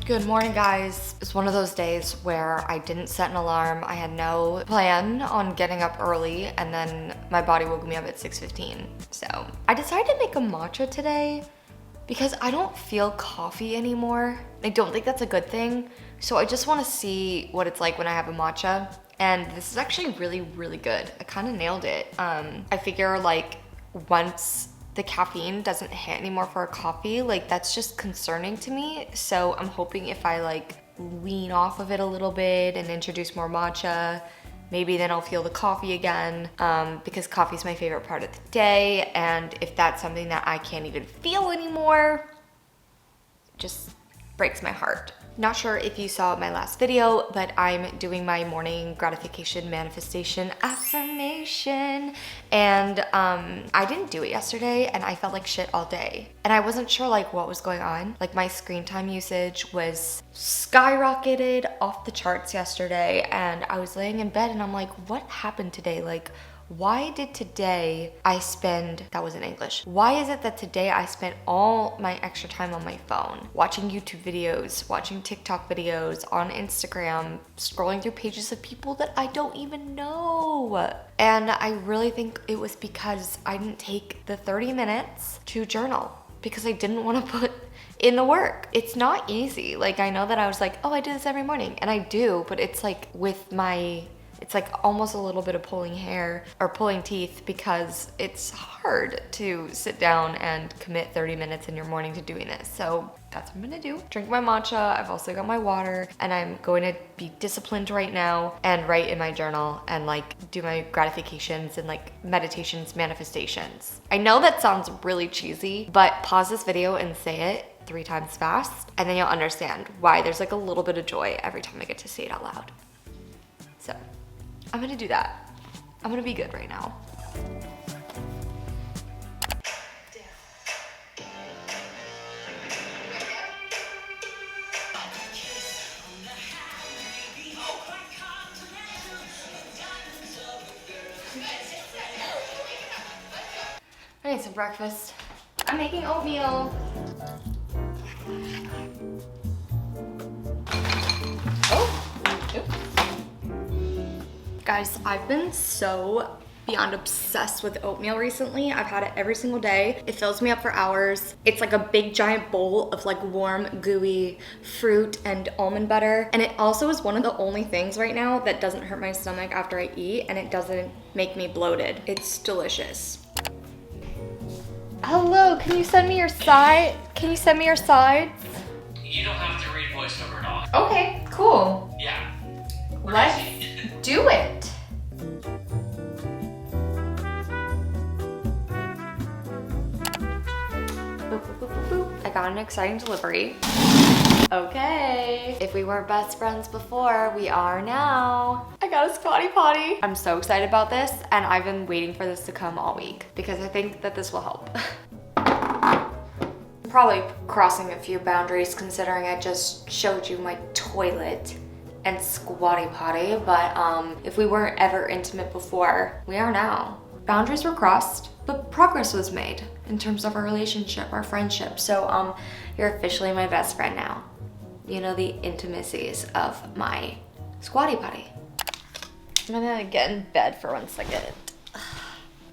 Good morning, guys. It's one of those days where I didn't set an alarm. I had no plan on getting up early, and then my body woke me up at 6:15. So I decided to make a matcha today because I don't feel coffee anymore. I don't think that's a good thing. So I just want to see what it's like when I have a matcha. And this is actually really, really good. I kind of nailed it. I figure like once the caffeine doesn't hit anymore for a coffee, like that's just concerning to me. So I'm hoping if I like wean off of it a little bit and introduce more matcha, maybe then I'll feel the coffee again, because coffee is my favorite part of the day. And if that's something that I can't even feel anymore, it just breaks my heart. Not sure if you saw my last video, but I'm doing my morning gratification manifestation affirmation. And I didn't do it yesterday and I felt like shit all day. And I wasn't sure like what was going on. Like my screen time usage was skyrocketed off the charts yesterday, and I was laying in bed and I'm like, what happened today? Like, why did today I spend, that was in English, why is it that today I spent all my extra time on my phone, watching YouTube videos, watching TikTok videos, on Instagram, scrolling through pages of people that I don't even know? And I really think it was because I didn't take the 30 minutes to journal because I didn't want to put in the work. It's not easy. Like I know that I was like, oh, I do this every morning, and I do, but it's like with my, it's like almost a little bit of pulling hair or pulling teeth because it's hard to sit down and commit 30 minutes in your morning to doing this. So that's what I'm gonna do. Drink my matcha. I've also got my water, and I'm going to be disciplined right now and write in my journal and like do my gratifications and like meditations, manifestations. I know that sounds really cheesy, but pause this video and say it 3 times fast, and then you'll understand why there's like a little bit of joy every time I get to say it out loud. So I'm gonna do that. I'm gonna be good right now. I need some breakfast. I'm making oatmeal. Guys, I've been so beyond obsessed with oatmeal recently. I've had it every single day. It fills me up for hours. It's like a big giant bowl of like warm, gooey fruit and almond butter. And it also is one of the only things right now that doesn't hurt my stomach after I eat, and it doesn't make me bloated. It's delicious. Hello, can you send me your side? Can you send me your sides? You don't have to read voiceover at all. Okay, cool. Yeah. Let's do it. Boop, boop, boop, boop, boop. I got an exciting delivery. Okay. If we weren't best friends before, we are now. I got a squatty potty. I'm so excited about this, and I've been waiting for this to come all week because I think that this will help. Probably crossing a few boundaries considering I just showed you my toilet and squatty potty, but if we weren't ever intimate before, we are now. Boundaries were crossed, but progress was made in terms of our relationship, our friendship. So you're officially my best friend now. You know the intimacies of my squatty potty. I'm gonna get in bed for 1 second.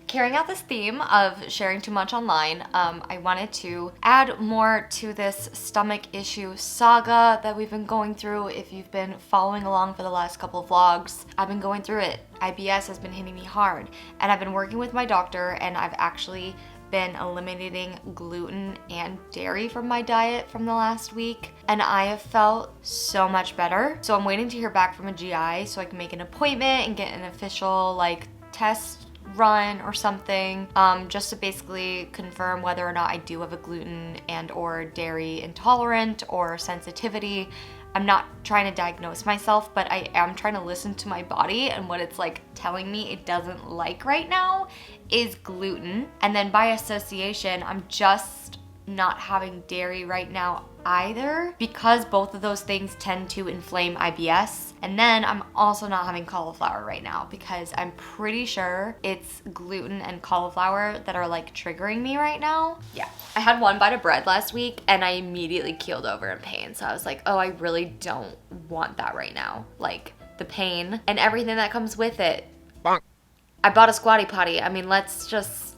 Carrying out this theme of sharing too much online, I wanted to add more to this stomach issue saga that we've been going through. If you've been following along for the last couple of vlogs, I've been going through it. IBS has been hitting me hard, and I've been working with my doctor, and I've actually been eliminating gluten and dairy from my diet from the last week, and I have felt so much better. So I'm waiting to hear back from a GI so I can make an appointment and get an official like test run or something, just to basically confirm whether or not I do have a gluten and or dairy intolerant or sensitivity. I'm not trying to diagnose myself, but I am trying to listen to my body, and what it's like telling me it doesn't like right now is gluten. And then by association, I'm just not having dairy right now either because both of those things tend to inflame IBS. And then I'm also not having cauliflower right now because I'm pretty sure it's gluten and cauliflower that are like triggering me right now. Yeah. I had one bite of bread last week and I immediately keeled over in pain. So I was like, oh, I really don't want that right now. Like the pain and everything that comes with it. Bonk. I bought a squatty potty. I mean, let's just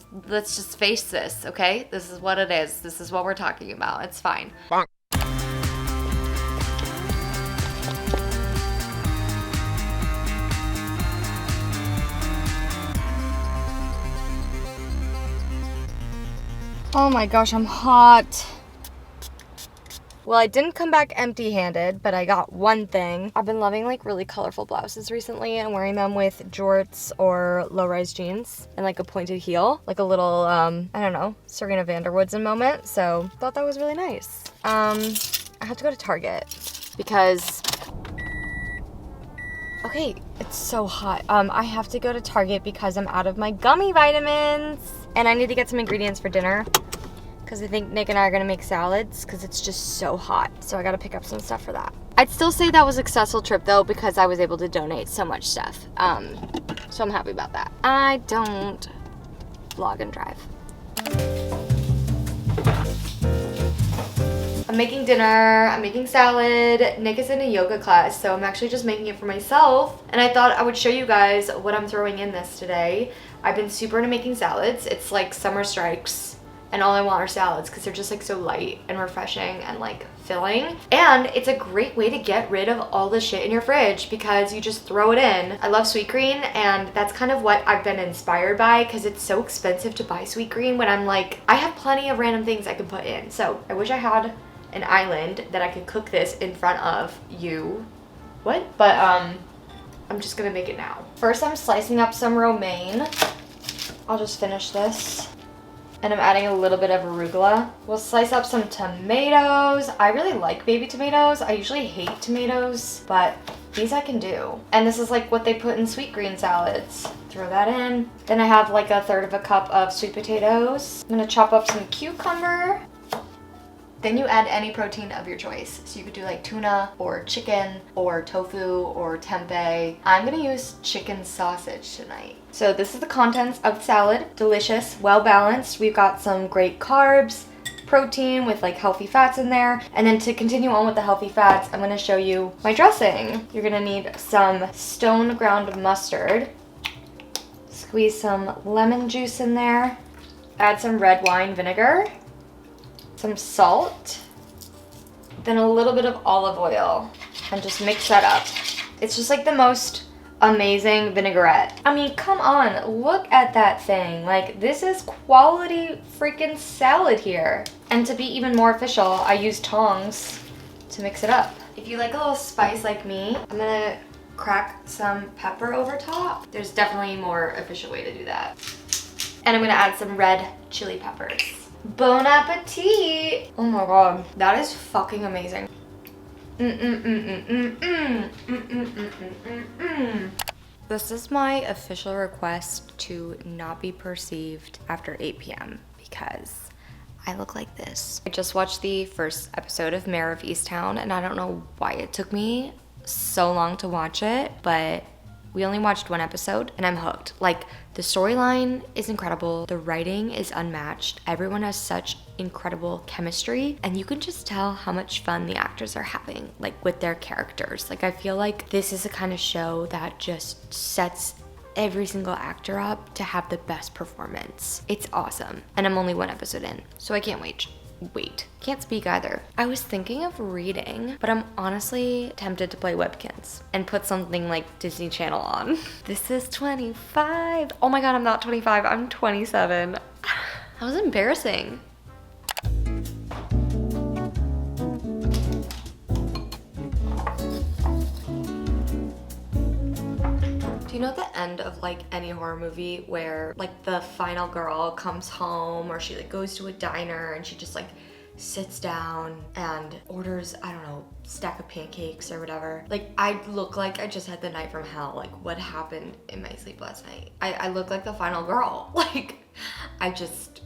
face this, okay? This is what it is. This is what we're talking about. It's fine. Bonk. Oh my gosh, I'm hot. Well, I didn't come back empty-handed, but I got one thing. I've been loving like really colorful blouses recently and wearing them with jorts or low-rise jeans and like a pointed heel, like a little, I don't know, Serena van der Woodsen moment. So thought that was really nice. I have to go to Target because, okay, it's so hot. I have to go to Target because I'm out of my gummy vitamins and I need to get some ingredients for dinner. Because I think Nick and I are gonna make salads because it's just so hot. So I gotta pick up some stuff for that. I'd still say that was a successful trip though because I was able to donate so much stuff. So I'm happy about that. I don't vlog and drive. I'm making dinner, I'm making salad. Nick is in a yoga class, so I'm actually just making it for myself. And I thought I would show you guys what I'm throwing in this today. I've been super into making salads. It's like summer strikes. And all I want are salads because they're just like so light and refreshing and like filling. And it's a great way to get rid of all the shit in your fridge because you just throw it in. I love sweet green and that's kind of what I've been inspired by because it's so expensive to buy sweet green when I'm like, I have plenty of random things I can put in. So I wish I had an island that I could cook this in front of you. What? But I'm just gonna make it now. First I'm slicing up some romaine. I'll just finish this. And I'm adding a little bit of arugula. We'll slice up some tomatoes. I really like baby tomatoes. I usually hate tomatoes, but these I can do. And this is like what they put in sweet green salads. Throw that in. Then I have like a third of a cup of sweet potatoes. I'm gonna chop up some cucumber. Then you add any protein of your choice. So you could do like tuna or chicken or tofu or tempeh. I'm gonna use chicken sausage tonight. So this is the contents of the salad. Delicious, well balanced. We've got some great carbs, protein with like healthy fats in there. And then to continue on with the healthy fats, I'm gonna show you my dressing. You're gonna need some stone ground mustard. Squeeze some lemon juice in there. Add some red wine vinegar. Some salt, then a little bit of olive oil, and just mix that up. It's just like the most amazing vinaigrette. I mean, come on, look at that thing. Like, this is quality freaking salad here. And to be even more official, I use tongs to mix it up. If you like a little spice like me, I'm gonna crack some pepper over top. There's definitely a more efficient way to do that. And I'm gonna add some red chili peppers. Bon appetit! Oh my god, that is fucking amazing. This is my official request to not be perceived after 8 p.m. because I look like this. I just watched the first episode of Mayor of Easttown and I don't know why it took me so long to watch it, but we only watched one episode and I'm hooked. Like, the storyline is incredible. The writing is unmatched. Everyone has such incredible chemistry and you can just tell how much fun the actors are having, like with their characters. Like, I feel like this is the kind of show that just sets every single actor up to have the best performance. It's awesome. And I'm only one episode in, so I can't wait. Can't speak either. I was thinking of reading, but I'm honestly tempted to play Webkins and put something like Disney Channel on. This is 25. Oh my god, I'm not 25, I'm 27. That was embarrassing. Do you know the end of like any horror movie where like the final girl comes home or she like goes to a diner and she just like sits down and orders, I don't know, stack of pancakes or whatever? Like, I look like I just had the night from hell. Like, what happened in my sleep last night? I look like the final girl. Like, I just...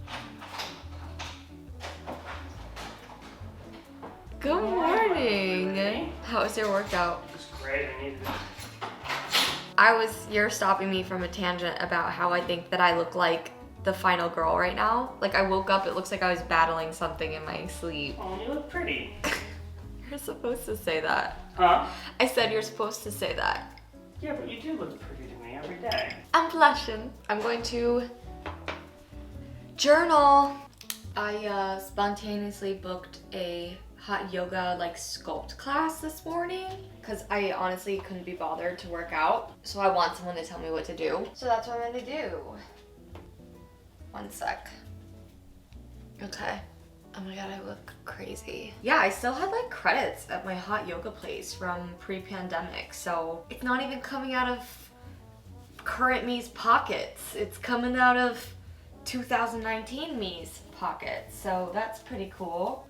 Good morning. How was your workout? It was great. I needed it. You're stopping me from a tangent about how I think that I look like the final girl right now. Like I woke up, it looks like I was battling something in my sleep. Oh, you look pretty. You're supposed to say that. Huh? I said you're supposed to say that. Yeah, but you do look pretty to me every day. I'm blushing. I'm going to journal. I spontaneously booked a hot yoga like sculpt class this morning because I honestly couldn't be bothered to work out. So I want someone to tell me what to do. So that's what I'm gonna do. One sec. Okay. Oh my god, I look crazy. Yeah, I still had like credits at my hot yoga place from pre-pandemic, so it's not even coming out of current me's pockets. It's coming out of 2019 me's pockets, so that's pretty cool.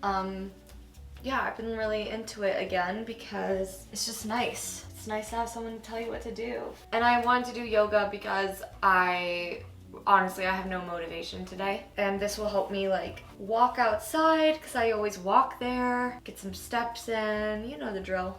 Yeah, I've been really into it again because it's just nice. It's nice to have someone tell you what to do. And I wanted to do yoga because honestly, I have no motivation today. And this will help me like walk outside because I always walk there, get some steps in, you know the drill.